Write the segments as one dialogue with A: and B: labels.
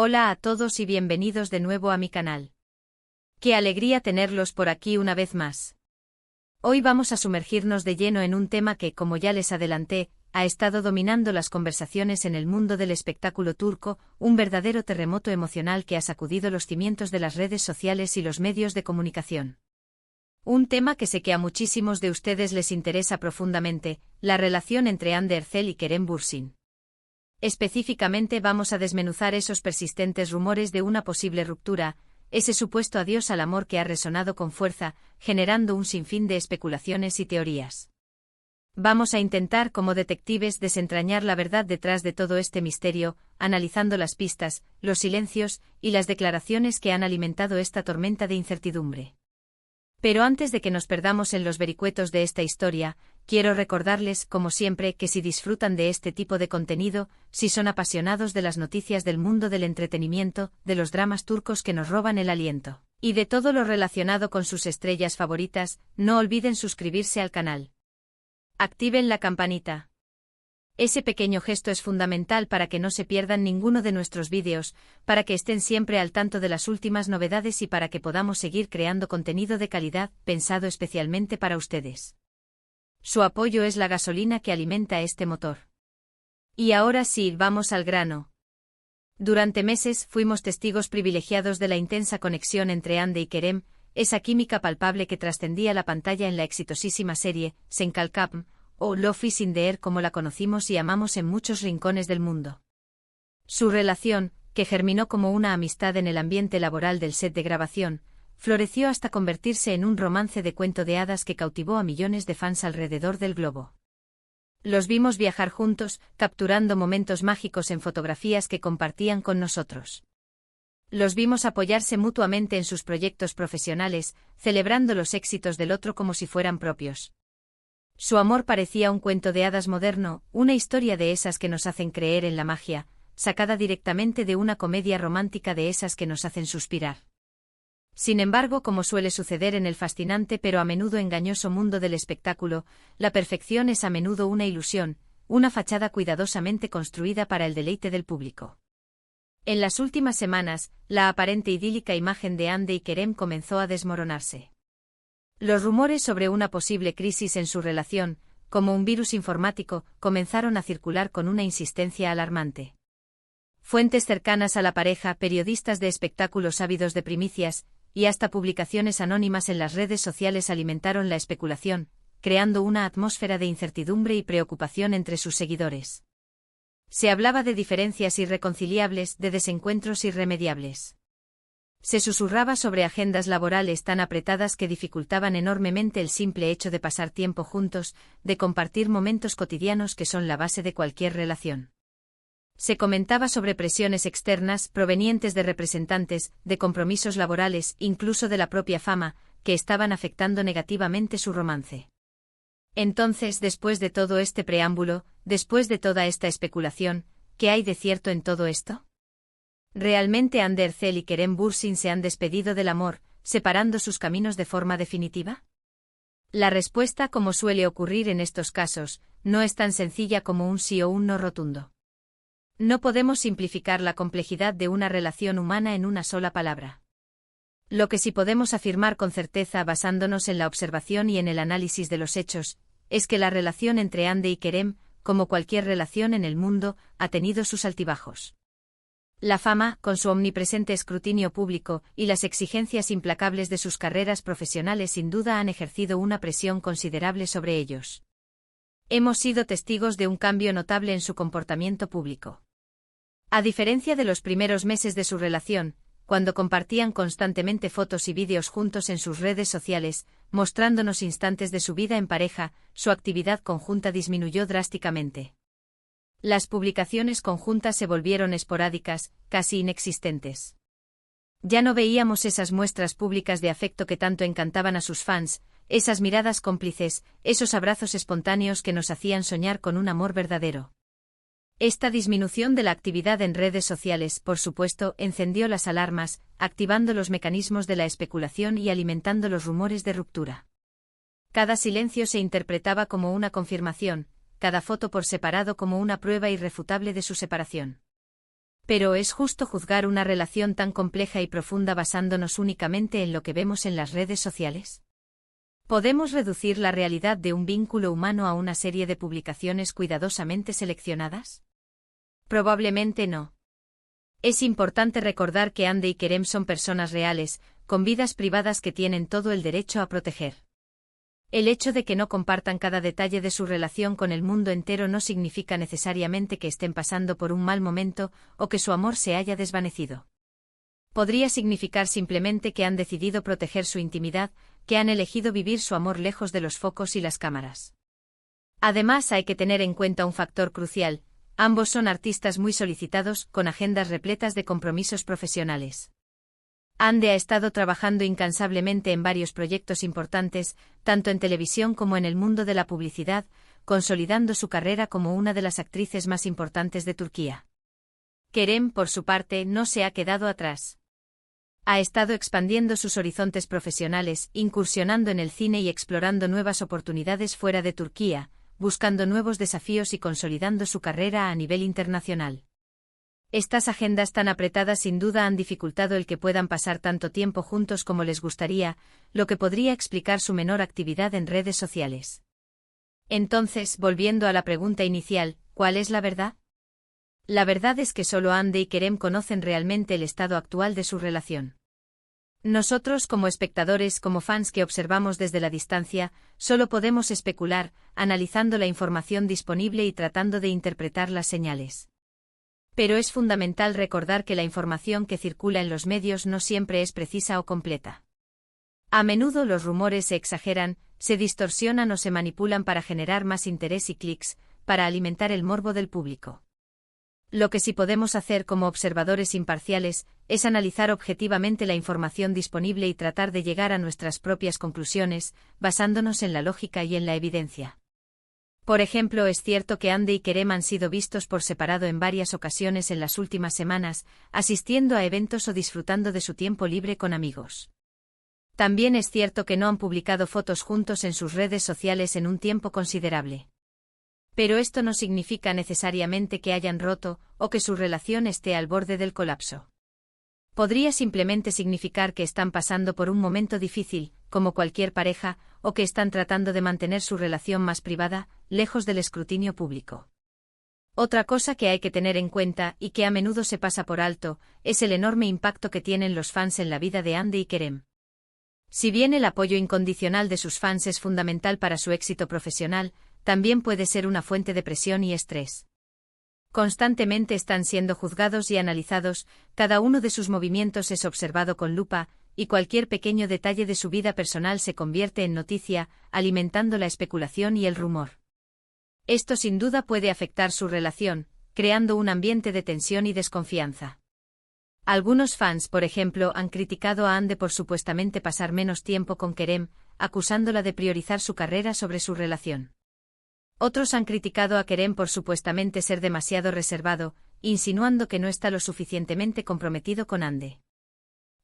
A: Hola a todos y bienvenidos de nuevo a mi canal. Qué alegría tenerlos por aquí una vez más. Hoy vamos a sumergirnos de lleno en un tema que, como ya les adelanté, ha estado dominando las conversaciones en el mundo del espectáculo turco, un verdadero terremoto emocional que ha sacudido los cimientos de las redes sociales y los medios de comunicación. Un tema que sé que a muchísimos de ustedes les interesa profundamente, la relación entre Hande Erçel y Kerem Bürsin. Específicamente vamos a desmenuzar esos persistentes rumores de una posible ruptura, ese supuesto adiós al amor que ha resonado con fuerza, generando un sinfín de especulaciones y teorías. Vamos a intentar como detectives desentrañar la verdad detrás de todo este misterio, analizando las pistas, los silencios y las declaraciones que han alimentado esta tormenta de incertidumbre. Pero antes de que nos perdamos en los vericuetos de esta historia, quiero recordarles, como siempre, que si disfrutan de este tipo de contenido, si son apasionados de las noticias del mundo del entretenimiento, de los dramas turcos que nos roban el aliento, y de todo lo relacionado con sus estrellas favoritas, no olviden suscribirse al canal. Activen la campanita. Ese pequeño gesto es fundamental para que no se pierdan ninguno de nuestros vídeos, para que estén siempre al tanto de las últimas novedades y para que podamos seguir creando contenido de calidad, pensado especialmente para ustedes. Su apoyo es la gasolina que alimenta este motor. Y ahora sí, vamos al grano. Durante meses fuimos testigos privilegiados de la intensa conexión entre Hande y Kerem, esa química palpable que trascendía la pantalla en la exitosísima serie Sen Kalkapm, o Love is in the Air como la conocimos y amamos en muchos rincones del mundo. Su relación, que germinó como una amistad en el ambiente laboral del set de grabación, floreció hasta convertirse en un romance de cuento de hadas que cautivó a millones de fans alrededor del globo. Los vimos viajar juntos, capturando momentos mágicos en fotografías que compartían con nosotros. Los vimos apoyarse mutuamente en sus proyectos profesionales, celebrando los éxitos del otro como si fueran propios. Su amor parecía un cuento de hadas moderno, una historia de esas que nos hacen creer en la magia, sacada directamente de una comedia romántica de esas que nos hacen suspirar. Sin embargo, como suele suceder en el fascinante pero a menudo engañoso mundo del espectáculo, la perfección es a menudo una ilusión, una fachada cuidadosamente construida para el deleite del público. En las últimas semanas, la aparente idílica imagen de Hande y Kerem comenzó a desmoronarse. Los rumores sobre una posible crisis en su relación, como un virus informático, comenzaron a circular con una insistencia alarmante. Fuentes cercanas a la pareja, periodistas de espectáculos ávidos de primicias, y hasta publicaciones anónimas en las redes sociales alimentaron la especulación, creando una atmósfera de incertidumbre y preocupación entre sus seguidores. Se hablaba de diferencias irreconciliables, de desencuentros irremediables. Se susurraba sobre agendas laborales tan apretadas que dificultaban enormemente el simple hecho de pasar tiempo juntos, de compartir momentos cotidianos que son la base de cualquier relación. Se comentaba sobre presiones externas provenientes de representantes, de compromisos laborales, incluso de la propia fama, que estaban afectando negativamente su romance. Entonces, después de todo este preámbulo, después de toda esta especulación, ¿qué hay de cierto en todo esto? ¿Realmente Hande Erçel y Kerem Bürsin se han despedido del amor, separando sus caminos de forma definitiva? La respuesta, como suele ocurrir en estos casos, no es tan sencilla como un sí o un no rotundo. No podemos simplificar la complejidad de una relación humana en una sola palabra. Lo que sí podemos afirmar con certeza basándonos en la observación y en el análisis de los hechos, es que la relación entre Hande y Kerem, como cualquier relación en el mundo, ha tenido sus altibajos. La fama, con su omnipresente escrutinio público, y las exigencias implacables de sus carreras profesionales sin duda han ejercido una presión considerable sobre ellos. Hemos sido testigos de un cambio notable en su comportamiento público. A diferencia de los primeros meses de su relación, cuando compartían constantemente fotos y vídeos juntos en sus redes sociales, mostrándonos instantes de su vida en pareja, su actividad conjunta disminuyó drásticamente. Las publicaciones conjuntas se volvieron esporádicas, casi inexistentes. Ya no veíamos esas muestras públicas de afecto que tanto encantaban a sus fans, esas miradas cómplices, esos abrazos espontáneos que nos hacían soñar con un amor verdadero. Esta disminución de la actividad en redes sociales, por supuesto, encendió las alarmas, activando los mecanismos de la especulación y alimentando los rumores de ruptura. Cada silencio se interpretaba como una confirmación, cada foto por separado como una prueba irrefutable de su separación. Pero ¿es justo juzgar una relación tan compleja y profunda basándonos únicamente en lo que vemos en las redes sociales? ¿Podemos reducir la realidad de un vínculo humano a una serie de publicaciones cuidadosamente seleccionadas? Probablemente no. Es importante recordar que Hande y Kerem son personas reales, con vidas privadas que tienen todo el derecho a proteger. El hecho de que no compartan cada detalle de su relación con el mundo entero no significa necesariamente que estén pasando por un mal momento o que su amor se haya desvanecido. Podría significar simplemente que han decidido proteger su intimidad, que han elegido vivir su amor lejos de los focos y las cámaras. Además, hay que tener en cuenta un factor crucial: ambos son artistas muy solicitados, con agendas repletas de compromisos profesionales. Hande ha estado trabajando incansablemente en varios proyectos importantes, tanto en televisión como en el mundo de la publicidad, consolidando su carrera como una de las actrices más importantes de Turquía. Kerem, por su parte, no se ha quedado atrás. Ha estado expandiendo sus horizontes profesionales, incursionando en el cine y explorando nuevas oportunidades fuera de Turquía, buscando nuevos desafíos y consolidando su carrera a nivel internacional. Estas agendas tan apretadas sin duda han dificultado el que puedan pasar tanto tiempo juntos como les gustaría, lo que podría explicar su menor actividad en redes sociales. Entonces, volviendo a la pregunta inicial, ¿cuál es la verdad? La verdad es que solo Hande y Kerem conocen realmente el estado actual de su relación. Nosotros, como espectadores, como fans que observamos desde la distancia, solo podemos especular, analizando la información disponible y tratando de interpretar las señales. Pero es fundamental recordar que la información que circula en los medios no siempre es precisa o completa. A menudo los rumores se exageran, se distorsionan o se manipulan para generar más interés y clics, para alimentar el morbo del público. Lo que sí podemos hacer como observadores imparciales es analizar objetivamente la información disponible y tratar de llegar a nuestras propias conclusiones, basándonos en la lógica y en la evidencia. Por ejemplo, es cierto que Hande y Kerem han sido vistos por separado en varias ocasiones en las últimas semanas, asistiendo a eventos o disfrutando de su tiempo libre con amigos. También es cierto que no han publicado fotos juntos en sus redes sociales en un tiempo considerable. Pero esto no significa necesariamente que hayan roto o que su relación esté al borde del colapso. Podría simplemente significar que están pasando por un momento difícil, como cualquier pareja, o que están tratando de mantener su relación más privada, lejos del escrutinio público. Otra cosa que hay que tener en cuenta, y que a menudo se pasa por alto, es el enorme impacto que tienen los fans en la vida de Hande y Kerem. Si bien el apoyo incondicional de sus fans es fundamental para su éxito profesional, también puede ser una fuente de presión y estrés. Constantemente están siendo juzgados y analizados, cada uno de sus movimientos es observado con lupa, y cualquier pequeño detalle de su vida personal se convierte en noticia, alimentando la especulación y el rumor. Esto sin duda puede afectar su relación, creando un ambiente de tensión y desconfianza. Algunos fans, por ejemplo, han criticado a Hande por supuestamente pasar menos tiempo con Kerem, acusándola de priorizar su carrera sobre su relación. Otros han criticado a Kerem por supuestamente ser demasiado reservado, insinuando que no está lo suficientemente comprometido con Hande.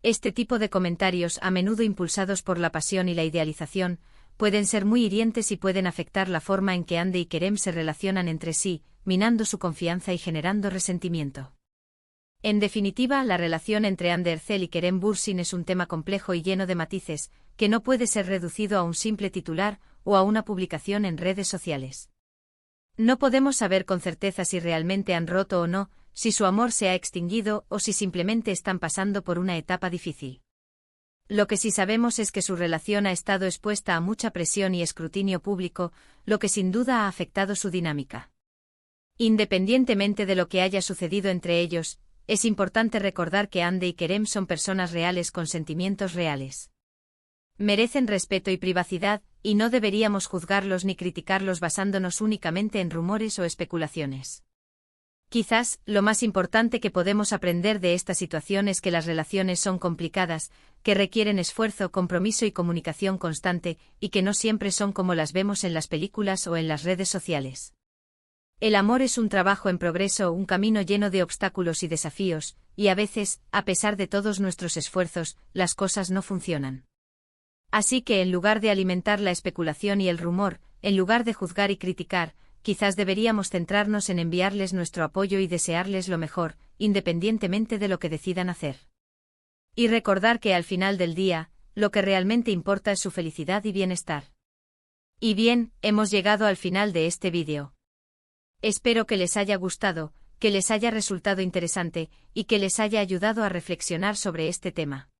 A: Este tipo de comentarios, a menudo impulsados por la pasión y la idealización, pueden ser muy hirientes y pueden afectar la forma en que Hande y Kerem se relacionan entre sí, minando su confianza y generando resentimiento. En definitiva, la relación entre Hande Erçel y Kerem Bürsin es un tema complejo y lleno de matices, que no puede ser reducido a un simple titular o a una publicación en redes sociales. No podemos saber con certeza si realmente han roto o no, si su amor se ha extinguido o si simplemente están pasando por una etapa difícil. Lo que sí sabemos es que su relación ha estado expuesta a mucha presión y escrutinio público, lo que sin duda ha afectado su dinámica. Independientemente de lo que haya sucedido entre ellos, es importante recordar que Hande y Kerem son personas reales con sentimientos reales. Merecen respeto y privacidad, y no deberíamos juzgarlos ni criticarlos basándonos únicamente en rumores o especulaciones. Quizás, lo más importante que podemos aprender de esta situación es que las relaciones son complicadas, que requieren esfuerzo, compromiso y comunicación constante, y que no siempre son como las vemos en las películas o en las redes sociales. El amor es un trabajo en progreso, un camino lleno de obstáculos y desafíos, y a veces, a pesar de todos nuestros esfuerzos, las cosas no funcionan. Así que en lugar de alimentar la especulación y el rumor, en lugar de juzgar y criticar, quizás deberíamos centrarnos en enviarles nuestro apoyo y desearles lo mejor, independientemente de lo que decidan hacer. Y recordar que al final del día, lo que realmente importa es su felicidad y bienestar. Y bien, hemos llegado al final de este vídeo. Espero que les haya gustado, que les haya resultado interesante, y que les haya ayudado a reflexionar sobre este tema.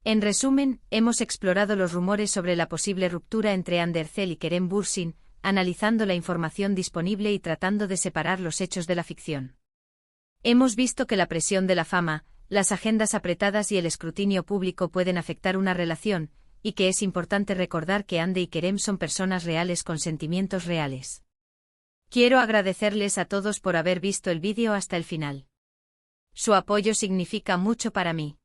A: En resumen, hemos explorado los rumores sobre la posible ruptura entre Andercel y Kerem Bürsin, analizando la información disponible y tratando de separar los hechos de la ficción. Hemos visto que la presión de la fama, las agendas apretadas y el escrutinio público pueden afectar una relación, y que es importante recordar que Hande y Kerem son personas reales con sentimientos reales. Quiero agradecerles a todos por haber visto el vídeo hasta el final. Su apoyo significa mucho para mí.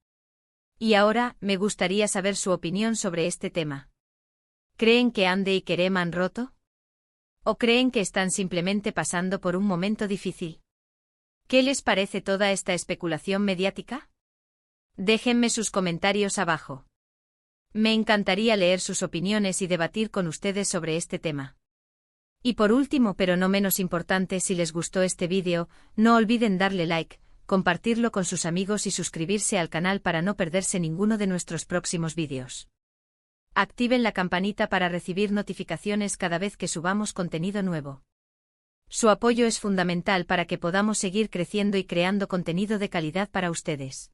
A: Y ahora, me gustaría saber su opinión sobre este tema. ¿Creen que Hande y Kerem han roto? ¿O creen que están simplemente pasando por un momento difícil? ¿Qué les parece toda esta especulación mediática? Déjenme sus comentarios abajo. Me encantaría leer sus opiniones y debatir con ustedes sobre este tema. Y por último, pero no menos importante, si les gustó este vídeo, no olviden darle like, compartirlo con sus amigos y suscribirse al canal para no perderse ninguno de nuestros próximos vídeos. Activen la campanita para recibir notificaciones cada vez que subamos contenido nuevo. Su apoyo es fundamental para que podamos seguir creciendo y creando contenido de calidad para ustedes.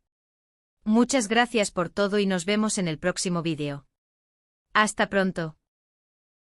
A: Muchas gracias por todo y nos vemos en el próximo vídeo. Hasta pronto.